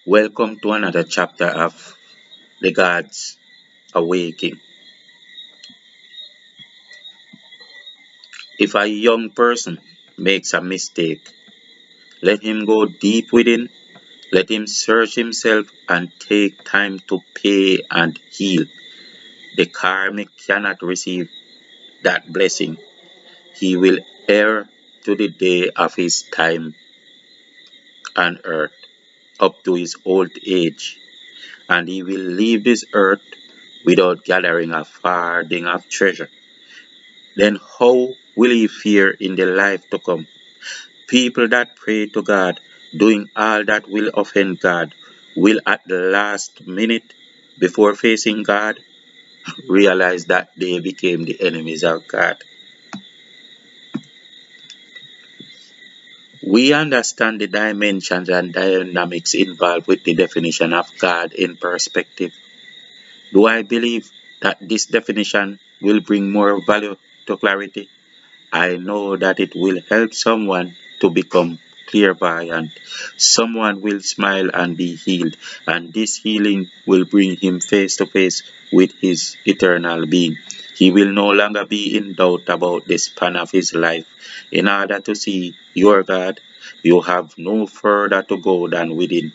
Welcome to another chapter of the God's Awakening. If a young person makes a mistake, let him go deep within, let him search himself and take time to pay and heal. The karmic cannot receive that blessing. He will err to the day of his time on earth, up to his old age, and he will leave this earth without gathering a farthing of treasure. Then how will he fare in the life to come? People that pray to God, doing all that will offend God, will at the last minute, before facing God, realize that they became the enemies of God. We understand the dimensions and dynamics involved with the definition of God in perspective. Do I believe that this definition will bring more value to clarity? I know that it will help someone to become clairvoyant. Someone will smile and be healed, and this healing will bring him face to face with his eternal being. He will no longer be in doubt about the span of his life. In order to see your God, you have no further to go than within.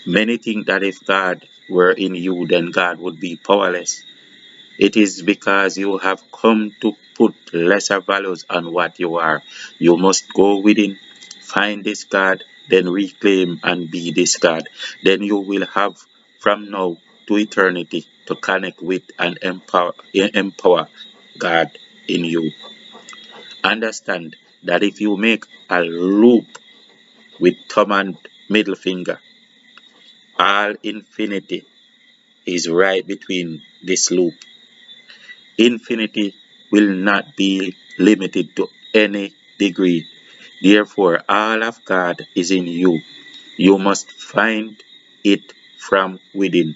Many think that if God were in you, then God would be powerless. It is because you have come to put lesser values on what you are. You must go within, find this God, then reclaim and be this God. Then you will have from now to eternity to connect with and empower God in you. Understand that if you make a loop with thumb and middle finger, all infinity is right between this loop. Infinity will not be limited to any degree. Therefore, all of God is in you. You must find it from within.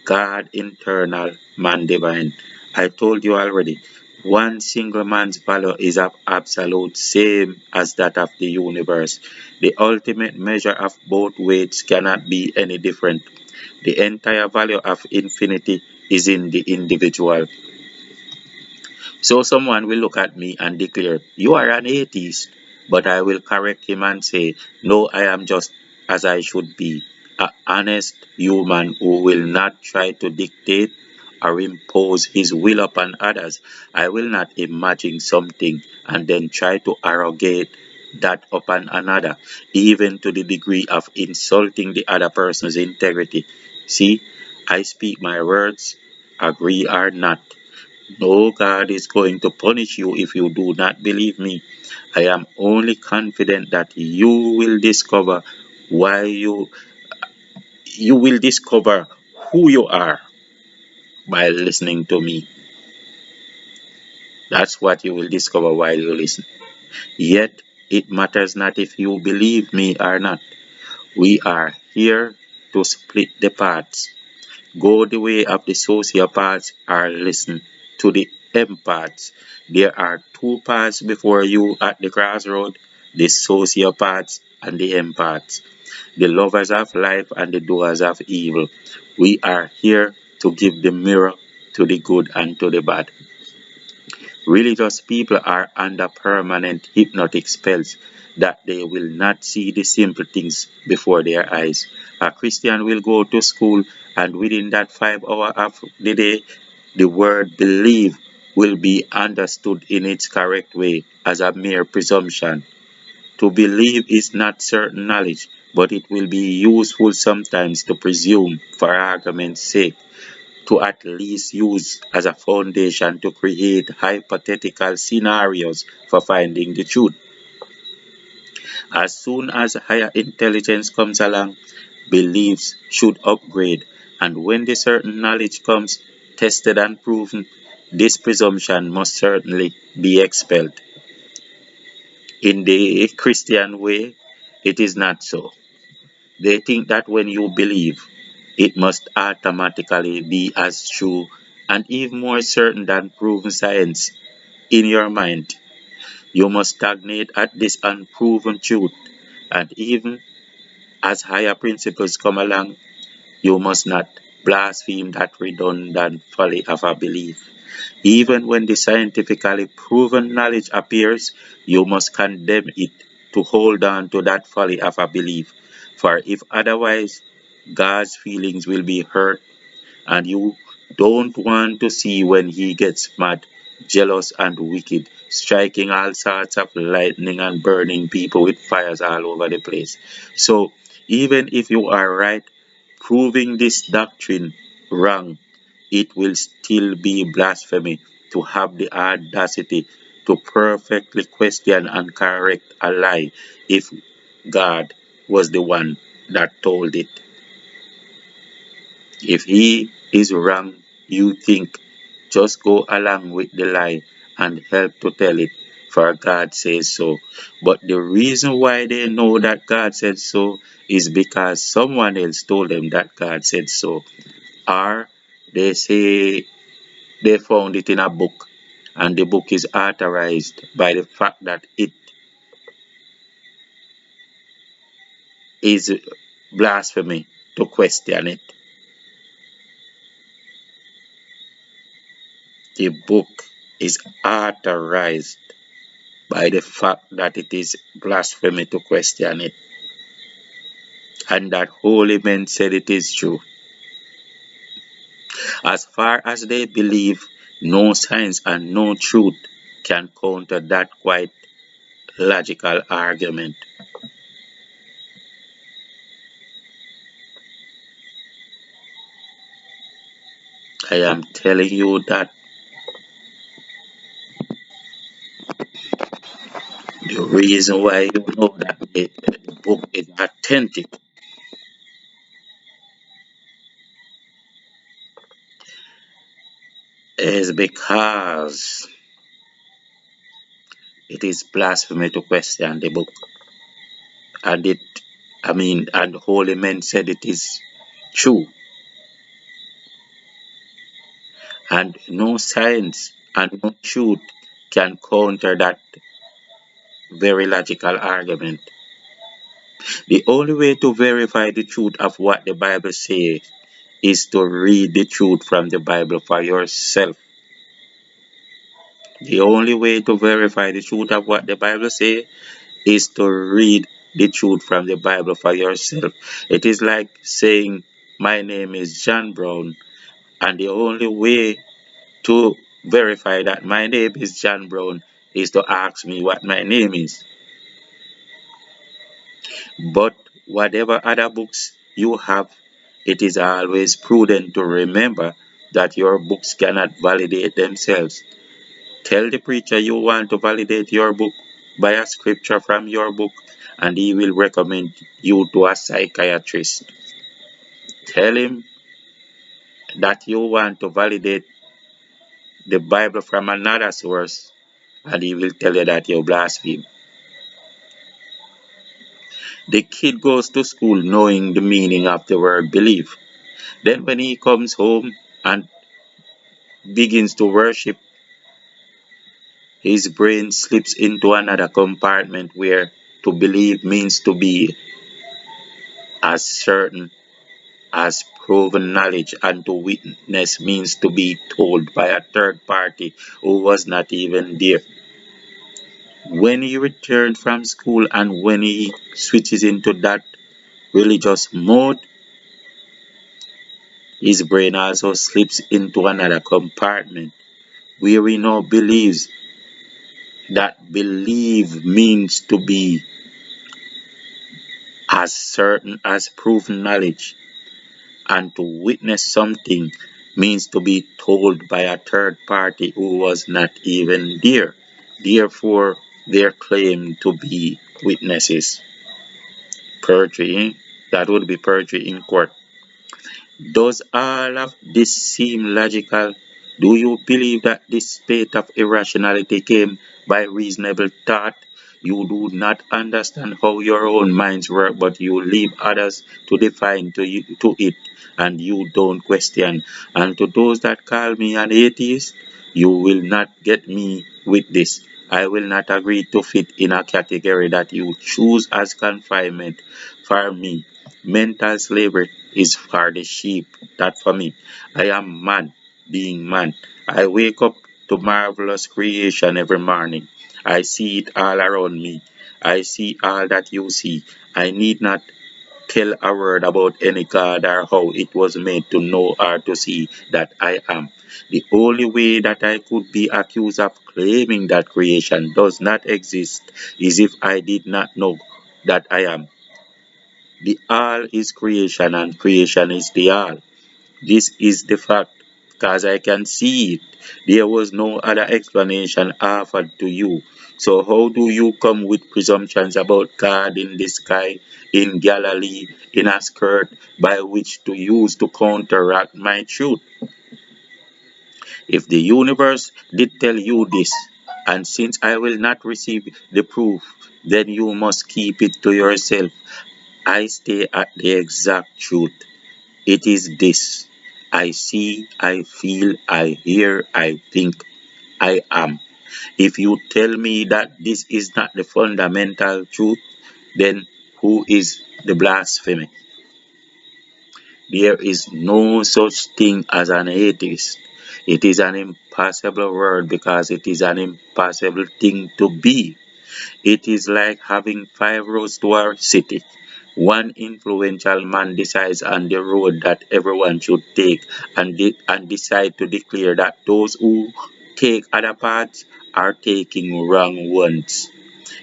God internal, man divine. I told you already, one single man's value is of absolute same as that of the universe. The ultimate measure of both weights cannot be any different. The entire value of infinity is in the individual. So someone will look at me and declare, "You are an atheist." But I will correct him and say, "No, I am just as I should be, an honest human who will not try to dictate or impose his will upon others. I will not imagine something and then try to arrogate that upon another, even to the degree of insulting the other person's integrity. See, I speak my words, agree or not. No, God is going to punish you if you do not believe me. I am only confident that why you will discover who you are by listening to me. That's what you will discover while you listen. Yet it matters not if you believe me or not. We are here to split the paths. Go the way of the sociopaths or listen to the empaths. There are two paths before you at the crossroad, the sociopaths and the empaths, the lovers of life and the doers of evil. We are here to give the mirror to the good and to the bad. Religious people are under permanent hypnotic spells that they will not see the simple things before their eyes. A Christian will go to school, and within that 5 hours of the day, the word believe will be understood in its correct way as a mere presumption. To believe is not certain knowledge, but it will be useful sometimes to presume for argument's sake, to at least use as a foundation to create hypothetical scenarios for finding the truth. As soon as higher intelligence comes along, beliefs should upgrade, and when the certain knowledge comes, tested and proven, this presumption must certainly be expelled. In the Christian way, it is not so. They think that when you believe, it must automatically be as true and even more certain than proven science in your mind. You must stagnate at this unproven truth, and even As higher principles come along, you must not blaspheme that redundant folly of a belief. Even when the scientifically proven knowledge appears, you must condemn it to hold on to that folly of a belief. For if otherwise, God's feelings will be hurt, and you don't want to see when he gets mad, jealous, and wicked, striking all sorts of lightning and burning people with fires all over the place. So, even if you are right, proving this doctrine wrong, it will still be blasphemy to have the audacity to perfectly question and correct a lie if God was the one that told it. If he is wrong, you think, just go along with the lie and help to tell it, for God says so. But the reason why they know that God said so is because someone else told them that God said so. Or they say they found it in a book, and the book is authorized by the fact that it is blasphemy to question it. The book is authorized by the fact that it is blasphemy to question it, and that holy men said it is true. As far as they believe, no science and no truth can counter that quite logical argument. I am telling you that the reason why you know that the book is authentic is because it is blasphemy to question the book. And and holy men said it is true. And no science and no truth can counter that very logical argument. The only way to verify the truth of what the Bible says is to read the truth from the Bible for yourself. The only way to verify the truth of what the Bible says is to read the truth from the Bible for yourself. It is like saying, my name is John Brown, and the only way to verify that my name is John Brown is to ask me what my name is. But whatever other books you have, it is always prudent to remember that your books cannot validate themselves. Tell the preacher you want to validate your book by a scripture from your book, and he will recommend you to a psychiatrist. Tell him that you want to validate the Bible from another source, and he will tell you that you blaspheme. The kid goes to school knowing the meaning of the word believe. Then when he comes home and begins to worship, his brain slips into another compartment where to believe means to be as certain as proven knowledge, and to witness means to be told by a third party who was not even there. When he returned from school and when he switches into that religious mode, his brain also slips into another compartment where he now believes that believe means to be as certain as proven knowledge, and to witness something means to be told by a third party who was not even there. Therefore, their claim to be witnesses. Perjury, eh? That would be perjury in court. Does all of this seem logical? Do you believe that this state of irrationality came by reasonable thought? You do not understand how your own minds work, but you leave others to define to it, and you don't question. And to those that call me an atheist, you will not get me with this. I will not agree to fit in a category that you choose as confinement. For me, mental slavery is for the sheep, not for me. I am man, being man. I wake up to marvelous creation every morning. I see it all around me. I see all that you see. I need not tell a word about any God or how it was made to know or to see that I am. The only way that I could be accused of claiming that creation does not exist is if I did not know that I am. The all is creation and creation is the all. This is the fact, because I can see it. There was no other explanation offered to you. So how do you come with presumptions about God in the sky, in Galilee, in a skirt, by which to use to counteract my truth? If the universe did tell you this, and since I will not receive the proof, then you must keep it to yourself. I stay at the exact truth. It is this: I see, I feel, I hear, I think, I am. If you tell me that this is not the fundamental truth, then who is the blasphemy? There is no such thing as an atheist. It is an impossible word because it is an impossible thing to be. It is like having five roads to our city. One influential man decides on the road that everyone should take and decide to declare that those who take other paths are taking wrong ones.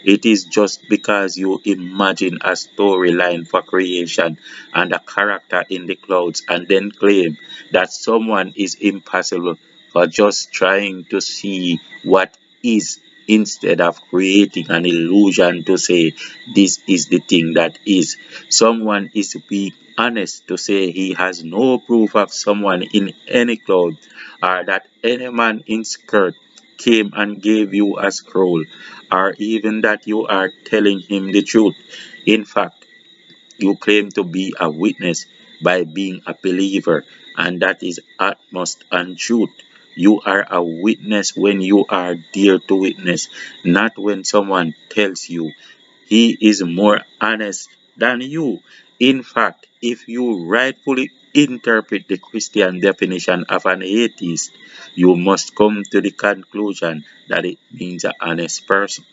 It is just because you imagine a storyline for creation and a character in the clouds and then claim that someone is impossible for just trying to see what is instead of creating an illusion to say this is the thing that is. Someone is being honest to say he has no proof of someone in any cloud or that any man in skirt came and gave you a scroll or even that you are telling him the truth. In fact, you claim to be a witness by being a believer, and that is utmost untruth. You are a witness when you are there to witness, not when someone tells you. He is more honest than you. In fact, if you rightfully interpret the Christian definition of an atheist, you must come to the conclusion that it means an honest person.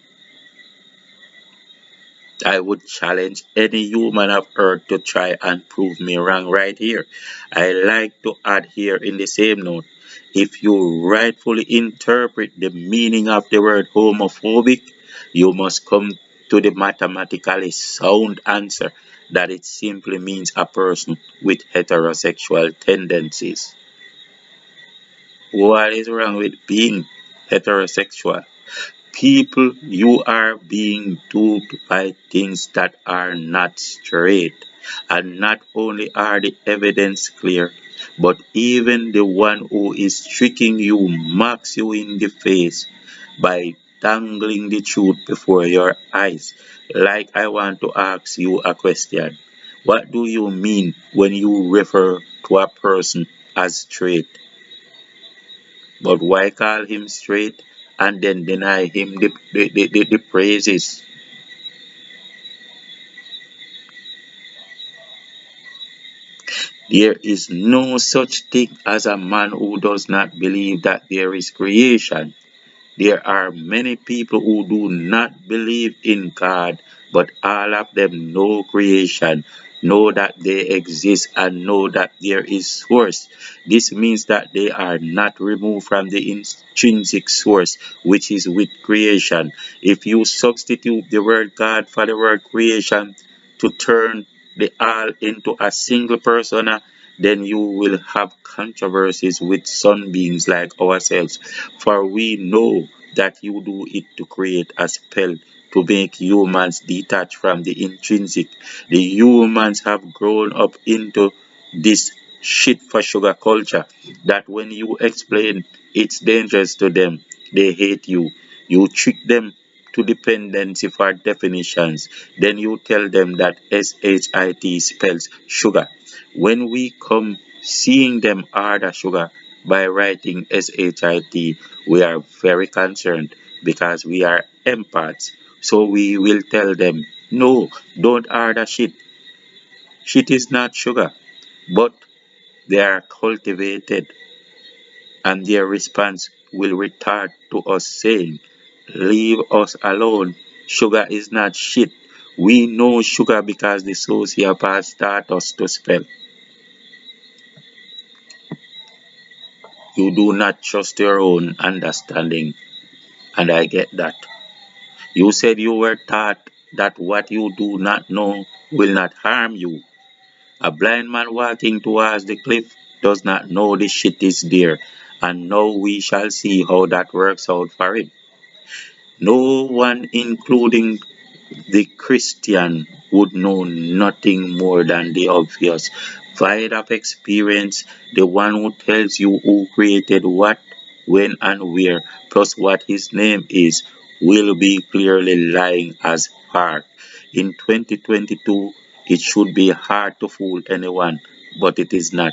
I would challenge any human of earth to try and prove me wrong right here. I like to add here in the same note, if you rightfully interpret the meaning of the word homophobic, you must come to the mathematically sound answer that it simply means a person with heterosexual tendencies. What is wrong with being heterosexual? People, you are being duped by things that are not straight. And not only are the evidence clear, but even the one who is tricking you mocks you in the face by dangling the truth before your eyes. Like, I want to ask you a question. What do you mean when you refer to a person as straight? But why call him straight and then deny him the praises? There is no such thing as a man who does not believe that there is creation. There are many people who do not believe in God, but all of them know creation, know that they exist, and know that there is source. This means that they are not removed from the intrinsic source, which is with creation. If you substitute the word God for the word creation to turn the all into a single persona, then you will have controversies with sun beings like ourselves. For we know that you do it to create a spell to make humans detach from the intrinsic. The humans have grown up into this shit for sugar culture that when you explain it's dangerous to them, they hate you. You trick them to dependency for definitions. Then you tell them that SHIT spells sugar. When we come seeing them order sugar by writing SHIT, we are very concerned. because we are empaths. So we will tell them, no, don't order shit. Shit is not sugar. But they are cultivated, and their response will retort to us saying, leave us alone. Sugar is not shit. We know sugar because the sociopaths taught us to spell. You do not trust your own understanding, and I get that. You said you were taught that what you do not know will not harm you. A blind man walking towards the cliff does not know the shit is there, and now we shall see how that works out for him. No one, including the Christian, would know nothing more than the obvious. Void of experience, the one who tells you who created what, when, and where, plus what his name is, will be clearly lying as fuck. In 2022, it should be hard to fool anyone, but it is not.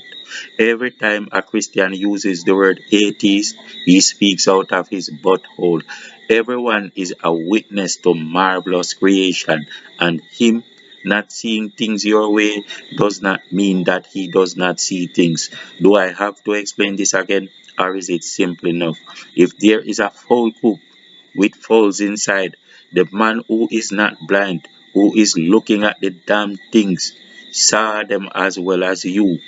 Every time a Christian uses the word atheist, he speaks out of his butthole. Everyone is a witness to marvelous creation, and him not seeing things your way does not mean that he does not see things. Do I have to explain this again, or is it simple enough? If there is a foul cook with fowls inside, the man who is not blind, who is looking at the damn things, saw them as well as you.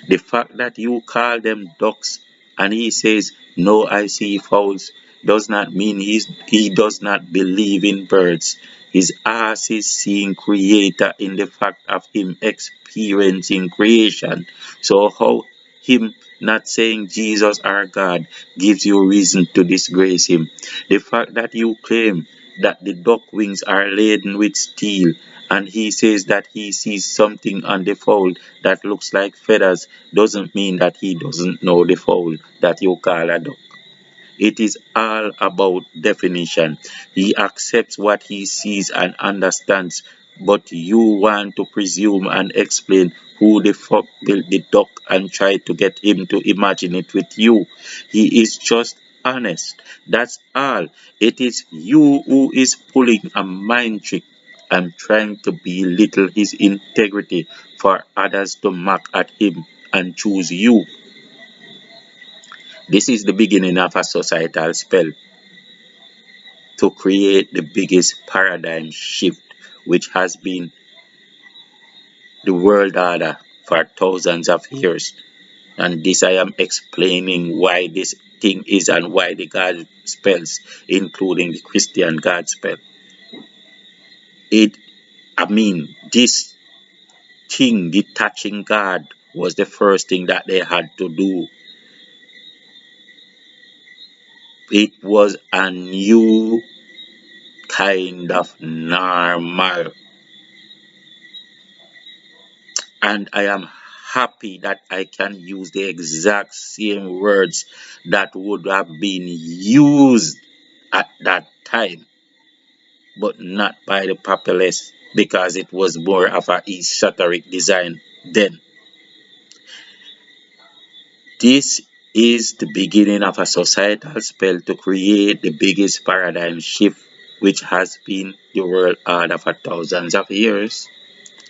The fact that you call them ducks and he says, no, I see fowls, does not mean he does not believe in birds. His ass is seeing creator in the fact of him experiencing creation. So how him not saying Jesus our God gives you reason to disgrace him? The fact that you claim that the duck wings are laden with steel and he says that he sees something on the fowl that looks like feathers doesn't mean that he doesn't know the fowl that you call a duck. It is all about definition. He accepts what he sees and understands, but you want to presume and explain who the fuck built the duck and try to get him to imagine it with you. He is just honest. That's all. It is you who is pulling a mind trick and trying to belittle his integrity for others to mock at him and choose you. This is the beginning of a societal spell to create the biggest paradigm shift, which has been the world order for thousands of years. And this I am explaining why this thing is and why the God spells, including the Christian God spell. It, this thing, detaching God, was the first thing that they had to do. It was a new kind of normal. And I am happy that I can use the exact same words that would have been used at that time, but not by the populace because it was more of a esoteric design then. This is the beginning of a societal spell to create the biggest paradigm shift which has been the world order for thousands of years,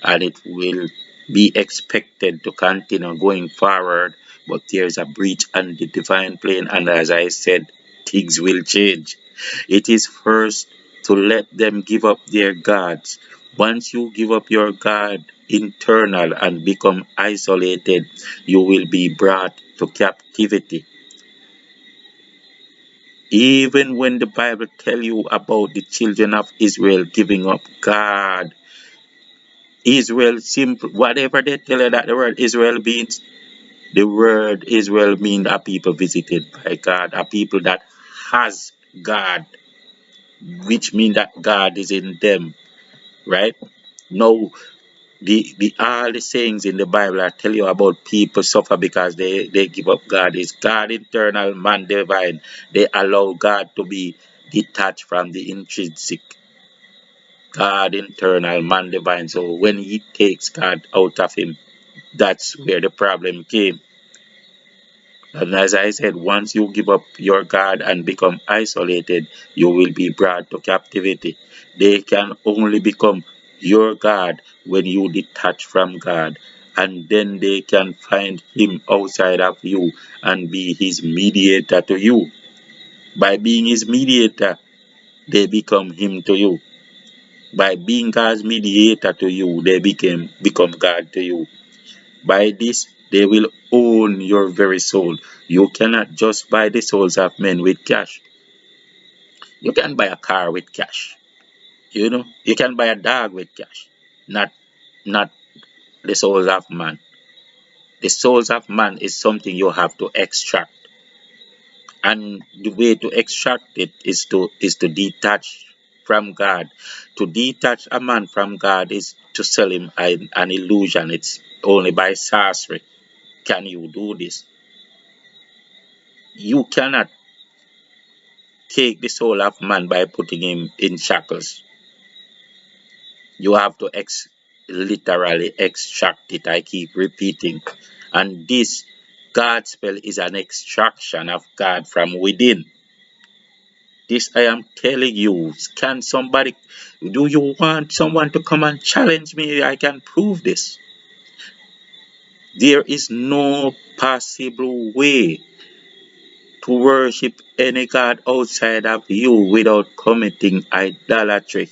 and it will be expected to continue going forward. But there's a breach on the divine plane, and as I said, things will change. It is first to let them give up their gods. Once you give up your God internal and become isolated, you will be brought to captivity. Even when the Bible tell you about the children of Israel giving up God, Israel simple, whatever they tell you that the word Israel means, the word Israel means a people visited by God, a people that has God, which means that God is in them, right? No, the all the sayings in the Bible are tell you about people suffer because they give up God. Is God internal, man divine. They allow God to be detached from the intrinsic. God internal, man divine. So when he takes God out of him, that's where the problem came. And as I said, once you give up your God and become isolated, you will be brought to captivity. They can only become your God when you detach from God. And then they can find Him outside of you and be His mediator to you. By being His mediator, they become Him to you. By being God's mediator to you, they become God to you. By this, they will own your very soul. You cannot just buy the souls of men with cash. You can buy a car with cash. You can buy a dog with cash. Not the souls of man. The souls of man is something you have to extract. And the way to extract it is to detach from God. To detach a man from God is to sell him an illusion. It's only by sorcery can you do this. You cannot take the soul of man by putting him in shackles. You have to literally extract it. I keep repeating. And this God spell is an extraction of God from within. This I am telling you. Do you want someone to come and challenge me? I can prove this. There is no possible way to worship any God outside of you without committing idolatry.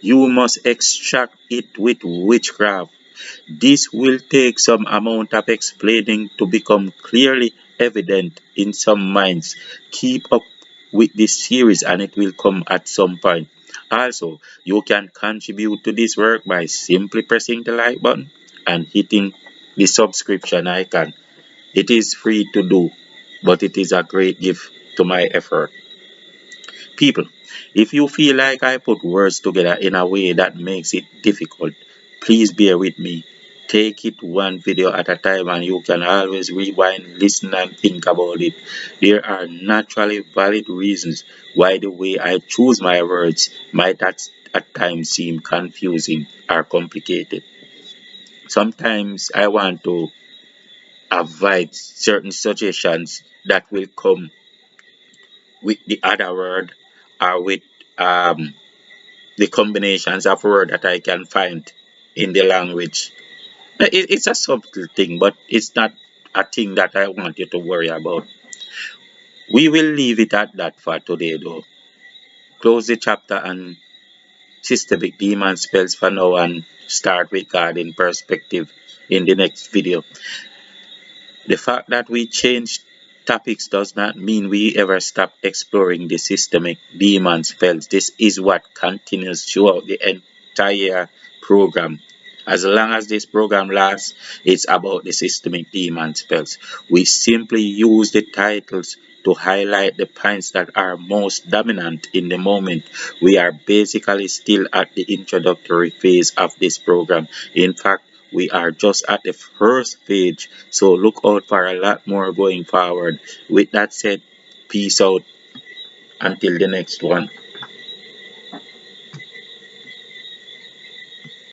You must extract it with witchcraft. This will take some amount of explaining to become clearly evident in some minds. Keep up with this series and it will come at some point. Also, you can contribute to this work by simply pressing the like button and hitting the subscription icon. It is free to do, but it is a great gift to my effort. People, if you feel like I put words together in a way that makes it difficult, please bear with me. Take it one video at a time and you can always rewind, listen, and think about it. There are naturally valid reasons why the way I choose my words might at times seem confusing or complicated. Sometimes I want to avoid certain suggestions that will come with the other word or with um, the combinations of word that I can find in the language. It's a subtle thing, but it's not a thing that I want you to worry about. We will leave it at that for today, though. Close the chapter and systemic demon spells for now and start with God in perspective in the next video. The fact that we change topics does not mean we ever stop exploring the systemic demon spells. This is what continues throughout the entire program. As long as this program lasts, it's about the systemic demon spells. We simply use the titles to highlight the points that are most dominant in the moment. We are basically still at the introductory phase of this program. In fact, we are just at the first page, so look out for a lot more going forward. With that said, peace out until the next one.